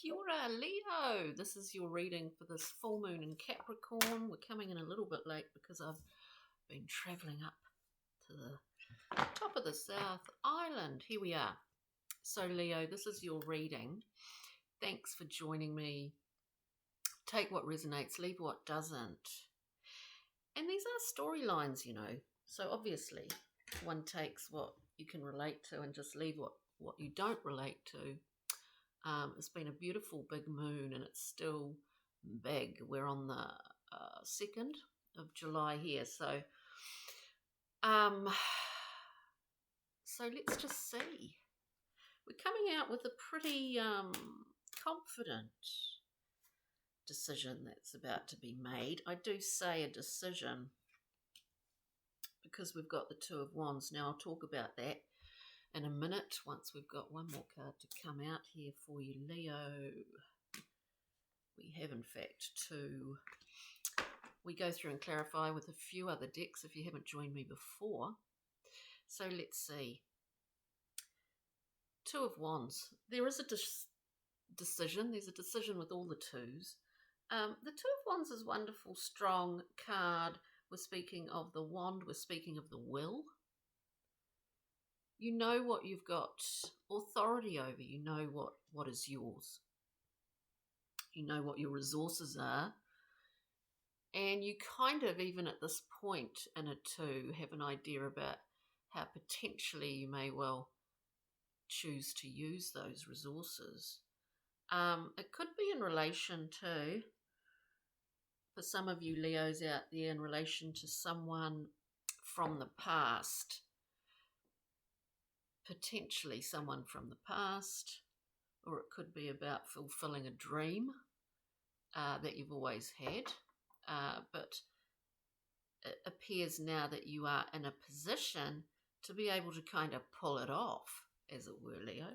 Kia ora, Leo. This is your reading for this full moon in Capricorn. We're coming in a little bit late because I've been travelling up to the top of the South Island. Here we are. So, Leo, this is your reading. Thanks for joining me. Take what resonates, leave what doesn't. And these are storylines, you know. So, obviously, one takes what you can relate to and just leave what you don't relate to. It's been a beautiful big moon and it's still big. We're on the 2nd of July here. So let's just see. We're coming out with a pretty confident decision that's about to be made. I do say a decision because we've got the Two of Wands. Now I'll talk about that in a minute once we've got one more card to come out here for you, Leo. We have, in fact, two. We go through and clarify with a few other decks if you haven't joined me before. So let's see. Two of Wands. There is a decision. There's a decision with all the twos. The Two of Wands is a wonderful, strong card. We're speaking of the wand. We're speaking of the will. You know what you've got authority over. You know what is yours. You know what your resources are. And you kind of, even at this point in a two, have an idea about how potentially you may well choose to use those resources. It could be in relation to, for some of you Leos out there, in relation to someone from the past. Potentially someone from the past, or it could be about fulfilling a dream that you've always had, but it appears now that you are in a position to be able to kind of pull it off, as it were, Leo.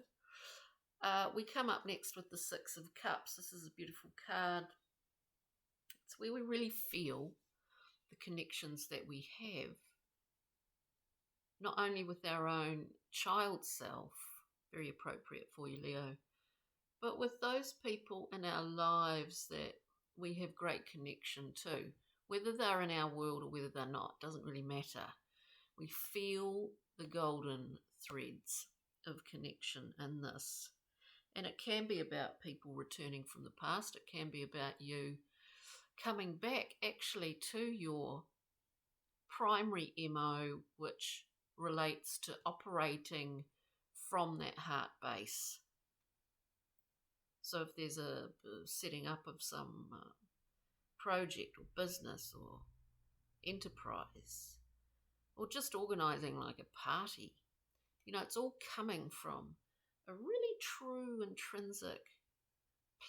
We come up next with the Six of Cups. This is a beautiful card. It's where we really feel the connections that we have, not only with our own child self, very appropriate for you, Leo, but with those people in our lives that we have great connection to. Whether they're in our world or whether they're not, doesn't really matter. We feel the golden threads of connection in this. And it can be about people returning from the past. It can be about you coming back actually to your primary MO, which relates to operating from that heart base. So if there's a setting up of some project or business or enterprise, or just organising like a party, you know, it's all coming from a really true intrinsic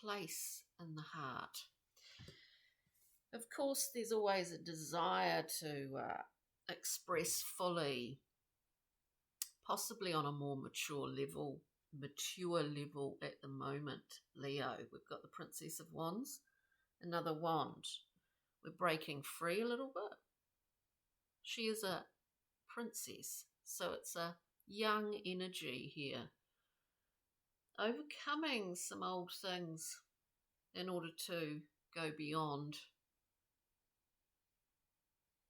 place in the heart. Of course, there's always a desire to express fully, possibly on a more mature level at the moment, Leo. We've got the Princess of Wands, another wand. We're breaking free a little bit. She is a princess, so it's a young energy here. Overcoming some old things in order to go beyond.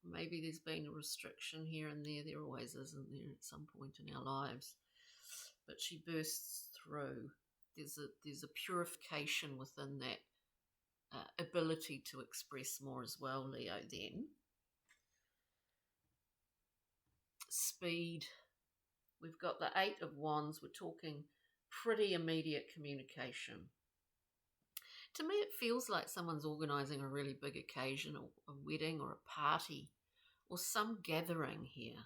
Maybe there's been a restriction here and there. There always is, isn't there, at some point in our lives. But she bursts through. There's a purification within that ability to express more as well, Leo, then. Speed. We've got the Eight of Wands. We're talking pretty immediate communication. To me, it feels like someone's organising a really big occasion, or a wedding or a party, or some gathering here.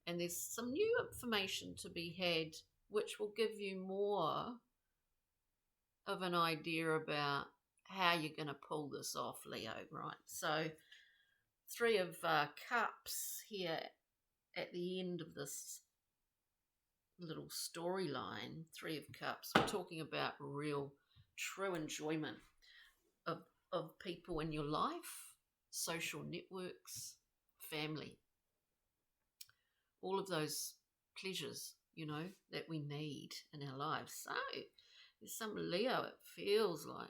And there's some new information to be had which will give you more of an idea about how you're going to pull this off, Leo, right? So, Three of Cups here at the end of this little storyline. Three of Cups. We're talking about real, true enjoyment of people in your life, social networks, family. All of those pleasures that we need in our lives. So there's some Leo, it feels like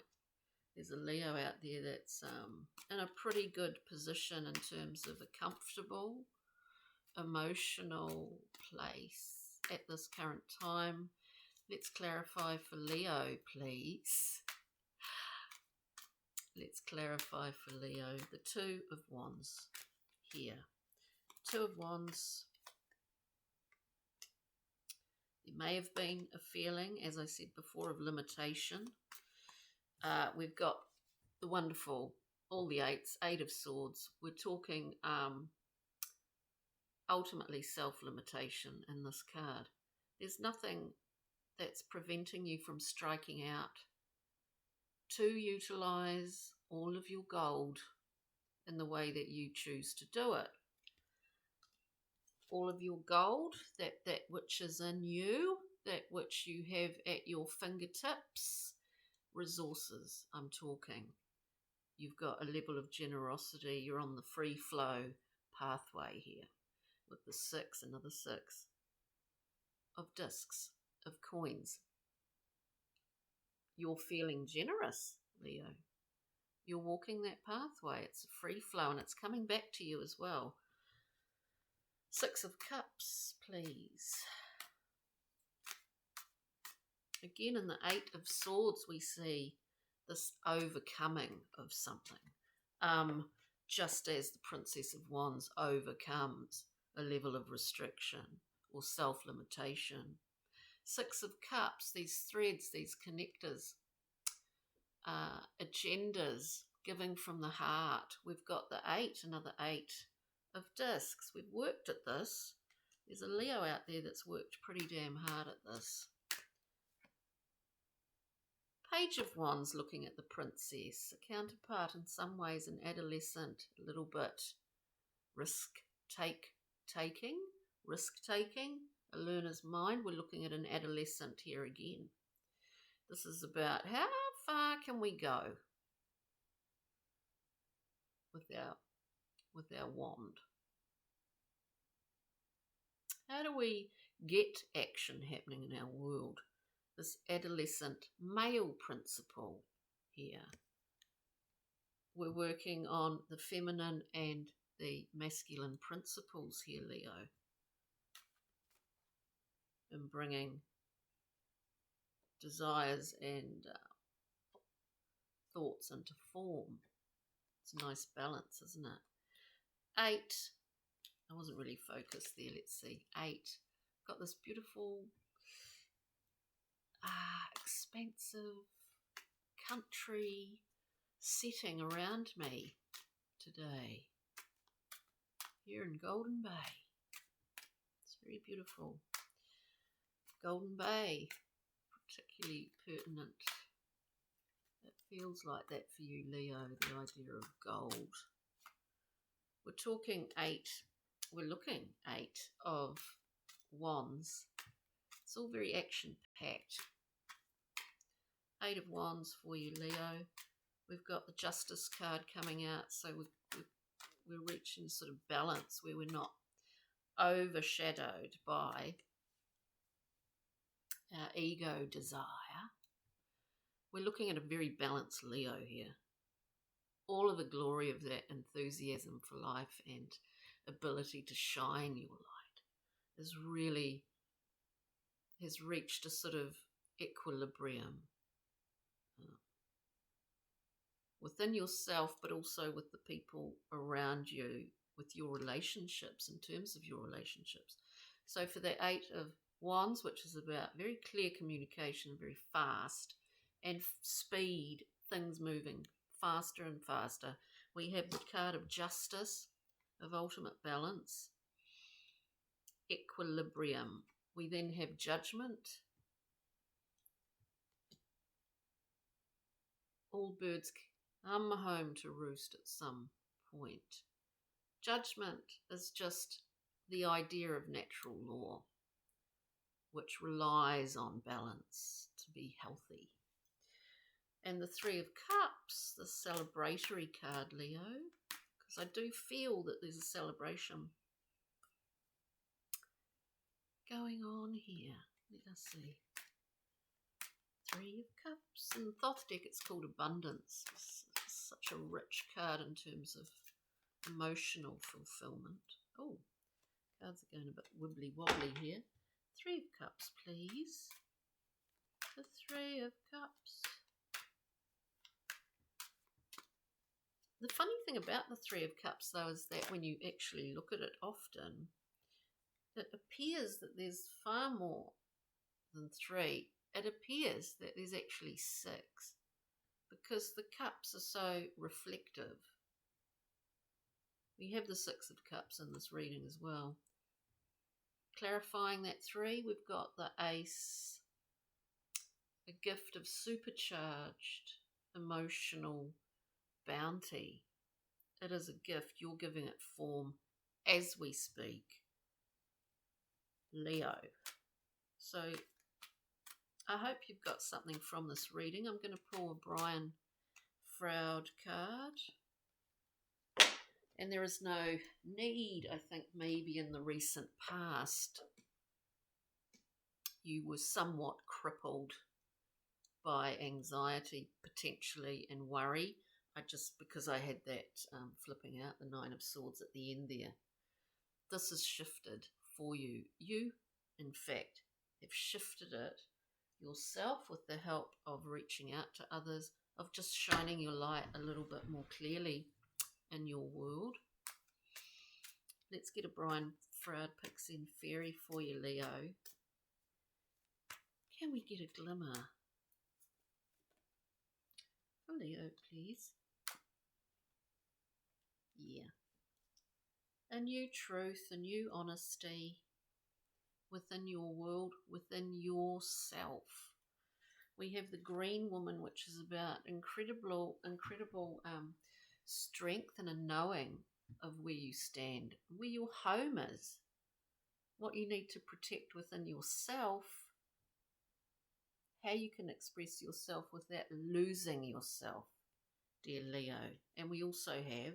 there's a Leo out there that's in a pretty good position in terms of a comfortable, emotional place at this current time. Let's clarify for Leo, please. Let's clarify for Leo the Two of Wands here. Two of Wands. There may have been a feeling, as I said before, of limitation. We've got the wonderful, all the eights, Eight of Swords. We're talking ultimately self-limitation in this card. There's nothing that's preventing you from striking out to utilise all of your gold in the way that you choose to do it. All of your gold, that which is in you, that which you have at your fingertips, resources I'm talking. You've got a level of generosity, you're on the free flow pathway here with the six, another six of discs, of coins. You're feeling generous, Leo. You're walking that pathway. It's a free flow and it's coming back to you as well. Six of Cups, please. Again, in the Eight of Swords, we see this overcoming of something. Just as the Princess of Wands overcomes a level of restriction or self-limitation. Six of Cups, these threads, these connectors, agendas, giving from the heart. We've got the eight, another eight of discs. We've worked at this. There's a Leo out there that's worked pretty damn hard at this. Page of Wands looking at the Princess, a counterpart in some ways, an adolescent, a little bit risk-taking, a learner's mind. We're looking at an adolescent here again. This is about how far can we go with our wand? How do we get action happening in our world? This adolescent male principle here. We're working on the feminine and the masculine principles here, Leo, and bringing desires and thoughts into form. It's a nice balance, isn't it? Eight. I wasn't really focused there. Let's see. Eight. Got this beautiful, expansive country setting around me today here in Golden Bay. It's very beautiful. Golden Bay, particularly pertinent. It feels like that for you, Leo, the idea of gold. We're talking eight. We're looking Eight of Wands. It's all very action-packed. Eight of Wands for you, Leo. We've got the Justice card coming out, so we're reaching sort of balance where we're not overshadowed by our ego desire. We're looking at a very balanced Leo here. All of the glory of that enthusiasm for life and ability to shine your light has reached a sort of equilibrium within yourself, but also with the people around you, with your relationships, in terms of your relationships. So for the Eight of Wands, which is about very clear communication, very fast, and speed, things moving faster and faster, we have the card of Justice, of ultimate balance, equilibrium. We then have Judgment. All birds come home to roost at some point. Judgment is just the idea of natural law, which relies on balance to be healthy. And the Three of Cups, the celebratory card, Leo, because I do feel that there's a celebration going on here? Let us see. Three of Cups. In Thoth deck, it's called Abundance. It's such a rich card in terms of emotional fulfillment. Oh, cards are going a bit wibbly wobbly here. Three of Cups, please. The Three of Cups. The funny thing about the Three of Cups, though, is that when you actually look at it often, it appears that there's far more than three. It appears that there's actually six, because the cups are so reflective. We have the Six of Cups in this reading as well. Clarifying that three, we've got the Ace, a gift of supercharged emotional bounty. It is a gift. You're giving it form as we speak, Leo. So I hope you've got something from this reading. I'm going to pull a Brian Froud card. And there is no need, I think, maybe in the recent past, you were somewhat crippled by anxiety, potentially, and worry. Because I had that flipping out, the Nine of Swords at the end there. This has shifted for you. You, in fact, have shifted it yourself with the help of reaching out to others, of just shining your light a little bit more clearly in your world. Let's get a Brian Froud Pixie and Fairy for you, Leo. Can we get a glimmer for Leo, please? Yeah. A new truth, a new honesty within your world, within yourself. We have the Green Woman, which is about incredible strength and a knowing of where you stand, where your home is, what you need to protect within yourself, how you can express yourself without losing yourself, dear Leo. And we also have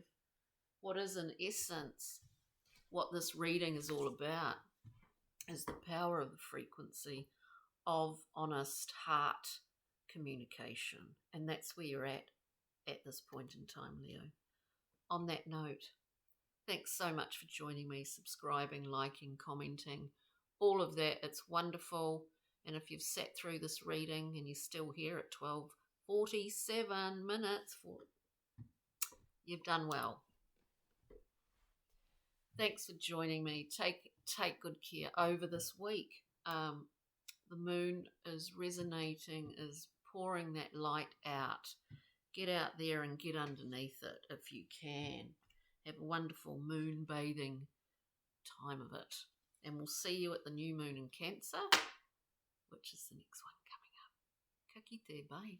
what is in essence what this reading is all about, is the power of the frequency of honest heart communication. And that's where you're at this point in time, Leo. On that note, thanks so much for joining me, subscribing, liking, commenting, all of that. It's wonderful. And if you've sat through this reading and you're still here at 12:47 minutes, you've done well. Thanks for joining me. Take good care over this week. The moon is resonating, is pouring that light out. Get out there and get underneath it if you can. Have a wonderful moon bathing time of it. And we'll see you at the new moon in Cancer, which is the next one coming up. Ka kite, bye.